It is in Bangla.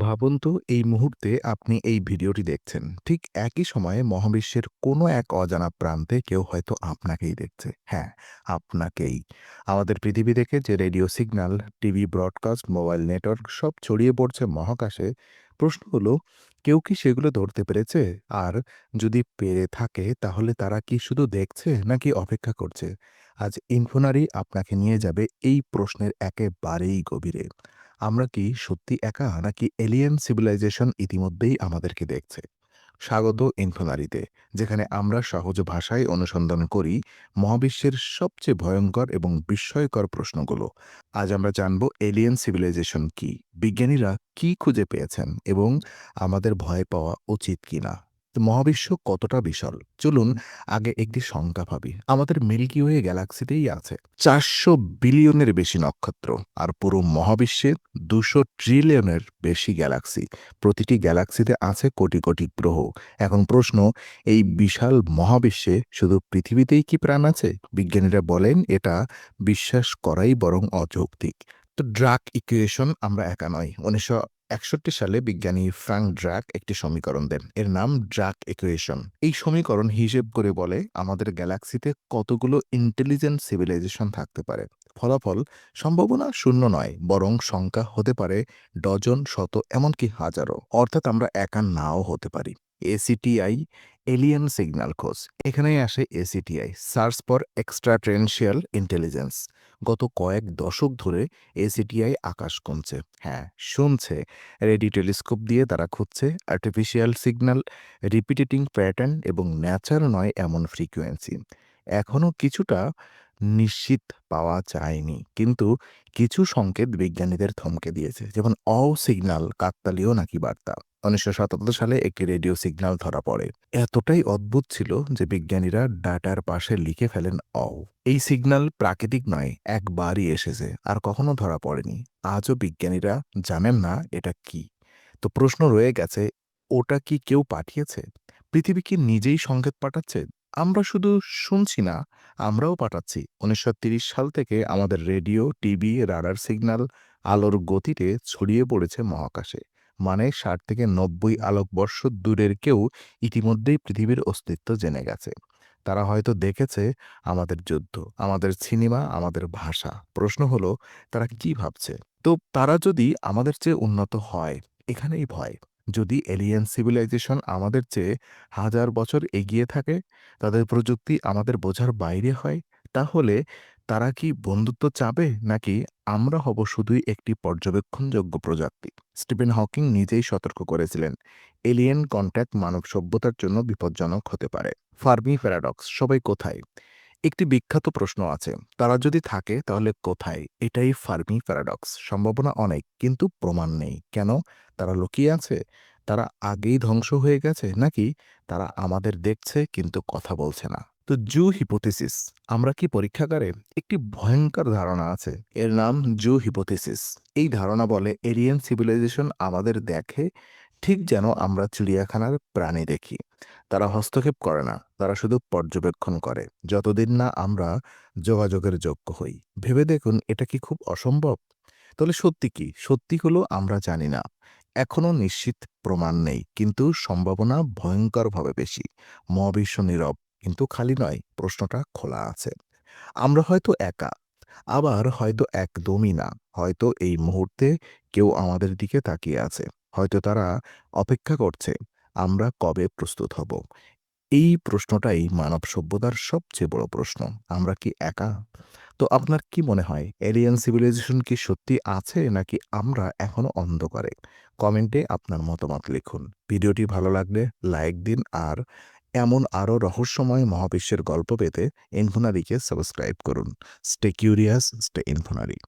ভাবুন তো এই মুহূর্তে আপনি এই ভিডিওটি দেখছেন। ঠিক একই সময়ে মহাবিশ্বের কোনো এক অজানা প্রান্তে কেউ হয়তো আপনাকেই দেখছে। হ্যাঁ, আপনাকেই। আমাদের পৃথিবী থেকে যে radio signal, TV broadcast, mobile network সব ছড়িয়ে পড়ছে মহাকাশে। প্রশ্ন হলো, কেউ কি সেগুলো ধরতে পেরেছে? আর যদি পেরে থাকে তাহলে তারা কি শুধু দেখছে নাকি অপেক্ষা করছে? আজ ইনফোনারি আপনাকে নিয়ে যাবে এই প্রশ্নের একেবারেই গভীরে। আমরা কি সত্যি একা নাকি এলিয়েন সিভিলাইজেশন ইতিমধ্যেই আমাদেরকে দেখছে? স্বাগত ইনফোনারিতে, যেখানে আমরা সহজ ভাষায় অনুসন্ধান করি মহাবিশ্বের সবচেয়ে ভয়ঙ্কর এবং বিস্ময়কর প্রশ্নগুলো। আজ আমরা জানব এলিয়েন সিভিলাইজেশন কি, বিজ্ঞানীরা কি খুঁজে পেয়েছেন এবং আমাদের ভয় পাওয়া উচিত কিনা। তো মহাবিশ্ব কতটা বিশাল, চলুন আগে একটি সংখ্যা ভাবি। আমাদের মিল্কি ওয়ে গ্যালাক্সিতেই আছে 400 বিলিয়নের বেশি নক্ষত্র, আর পুরো মহাবিশ্বে 200 ট্রিলিয়নের বেশি গ্যালাক্সি। প্রতিটি গ্যালাক্সিতে আছে কোটি কোটি গ্রহ। এখন প্রশ্ন, এই বিশাল মহাবিশ্বে শুধু পৃথিবীতেই কি প্রাণ আছে? বিজ্ঞানীরা বলেন এটা বিশ্বাস করাই বরং অযৌক্তিক। তো ড্রাক ইকুয়েশন, আমরা একা নয়। 1961 সালে বিজ্ঞানী ফ্রাঙ্ক ড্রাক একটি সমীকরণ দেন, এর নাম ড্রাক ইকুয়েশন। এই সমীকরণ হিসেব করে বলে আমাদের গ্যালাক্সিতে কতগুলো ইন্টেলিজেন্ট সিভিলাইজেশন থাকতে পারে। ফলাফল, সম্ভাবনা শূন্য নয়, বরং সংখ্যা হতে পারে ডজন, শত, এমনকি হাজারো। অর্থাৎ আমরা একা নাও হতে পারি। এসিটিআই, এলিয়েন সিগন্যাল খোঁজ। এখানেই আসে এসিটিআই, সার্চ ফর এক্সট্রাটেরেন্সিয়াল ইন্টেলিজেন্স। গত কয়েক দশক ধরে এসিটিআই আকাশ গুনছে। হ্যাঁ, শুনছে। রেডিও টেলিস্কোপ দিয়ে তারা খুঁজছে আর্টিফিশিয়াল সিগন্যাল, রিপিটেটিং প্যাটার্ন এবং ন্যাচার নয় এমন ফ্রিকোয়েন্সি। এখনও কিছুটা নিশ্চিত পাওয়া যায়নি, কিন্তু কিছু সংকেত বিজ্ঞানীদের থমকে দিয়েছে, যেমন সিগন্যাল, কাকতালীয় নাকি বার্তা। 1977 সালে একটি রেডিও সিগন্যাল ধরা পড়ে। এতটাই অদ্ভুত ছিল যে বিজ্ঞানীরা ডাটার পাশে লিখে ফেলেন অ। এই সিগন্যাল প্রাকৃতিক নয়, একবারই এসেছে আর কখনো ধরা পড়েনি। আজও বিজ্ঞানীরা জানেন না এটা কি। তো প্রশ্ন রয়ে গেছে, ওটা কি কেউ পাঠিয়েছে? পৃথিবী কি নিজেই সংকেত পাঠাচ্ছে? আমরা শুধু শুনছি না, আমরাও পাঠাচ্ছি। 1930 সাল থেকে আমাদের রেডিও, টিভি, রাডার সিগন্যাল আলোর গতিতে ছড়িয়ে পড়েছে মহাকাশে। মানে 60 থেকে 90 আলোকবর্ষ দূরের কেউ ইতিমধ্যেই পৃথিবীর অস্তিত্ব জেনে গেছে। তারা হয়তো দেখেছে আমাদের যুদ্ধ, আমাদের সিনেমা, আমাদের ভাষা। প্রশ্ন হলো, তারা কি ভাবছে? তো তারা যদি আমাদের চেয়ে উন্নত হয়, এখানেই ভয়। যদি এলিয়েন সিভিলাইজেশন আমাদের চেয়ে হাজার বছর এগিয়ে থাকে, তাদের প্রযুক্তি আমাদের বোঝার বাইরে হয়, তাহলে তারা কি বন্ধুত্ব চাবে, নাকি আমরা হব শুধুই একটি পর্যবেক্ষণযোগ্য প্রজাতি? স্টিফেন হকিং নিজেই সতর্ক করেছিলেন, এলিয়েন কন্ট্যাক্ট মানব সভ্যতার জন্য বিপজ্জনক হতে পারে। ফার্মি প্যারাডক্স, সবাই কোথায়? একটি বিখ্যাত প্রশ্ন আছে, তারা যদি থাকে তাহলে কোথায়? এটাই ফার্মি প্যারাডক্স। সম্ভাবনা অনেক, কিন্তু প্রমাণ নেই। কেন? তারা লুকিয়ে আছে, তারা আগেই ধ্বংস হয়ে গেছে, নাকি তারা আমাদের দেখছে কিন্তু কথা বলছে না? তো জু হিপোথিসিস, আমরা কি পরীক্ষাগারে? একটি ভয়ঙ্কর ধারণা আছে, এর নাম জু হিপোথিসিস। এই ধারণা বলে এলিয়েন সিভিলাইজেশন আমাদের দেখে ঠিক যেন আমরা চিড়িয়াখানার প্রাণী দেখি। তারা হস্তক্ষেপ করে না, তারা শুধু পর্যবেক্ষণ করে, যতদিন না আমরা যোগাযোগের যোগ্য হই। ভেবে দেখুন, এটা কি খুব অসম্ভব? তাহলে সত্যি কি? সত্যি হলো আমরা জানি না। এখনো নিশ্চিত প্রমাণ নেই, কিন্তু সম্ভাবনা ভয়ঙ্করভাবে বেশি। মহাবিশ্ব নীরব, কিন্তু খালি নয়, প্রশ্নটা খোলা আছে। আমরা হয়তো একা, আবার হয়তো একদমই না। হয়তো এই মুহূর্তে কেউ আমাদের দিকে তাকিয়ে আছে। হয়তো তারা অপেক্ষা করছে আমরা কবে প্রস্তুত হব। এই প্রশ্নটাই মানব সভ্যতার সবচেয়ে বড় প্রশ্ন। আমরা কি একা? তো আপনার কি মনে হয়, এলিয়েন সিভিলাইজেশন কি সত্যি আছে, নাকি আমরা এখনো অন্ধকারে? কমেন্টে আপনার মতামত লিখুন। ভিডিওটি ভালো লাগলে লাইক দিন, আর এমন আরও রহস্যময় মহাবিশ্বের গল্প পেতে ইনফোনারিকে সাবস্ক্রাইব করুন। Stay curious, stay ইনফোনারি।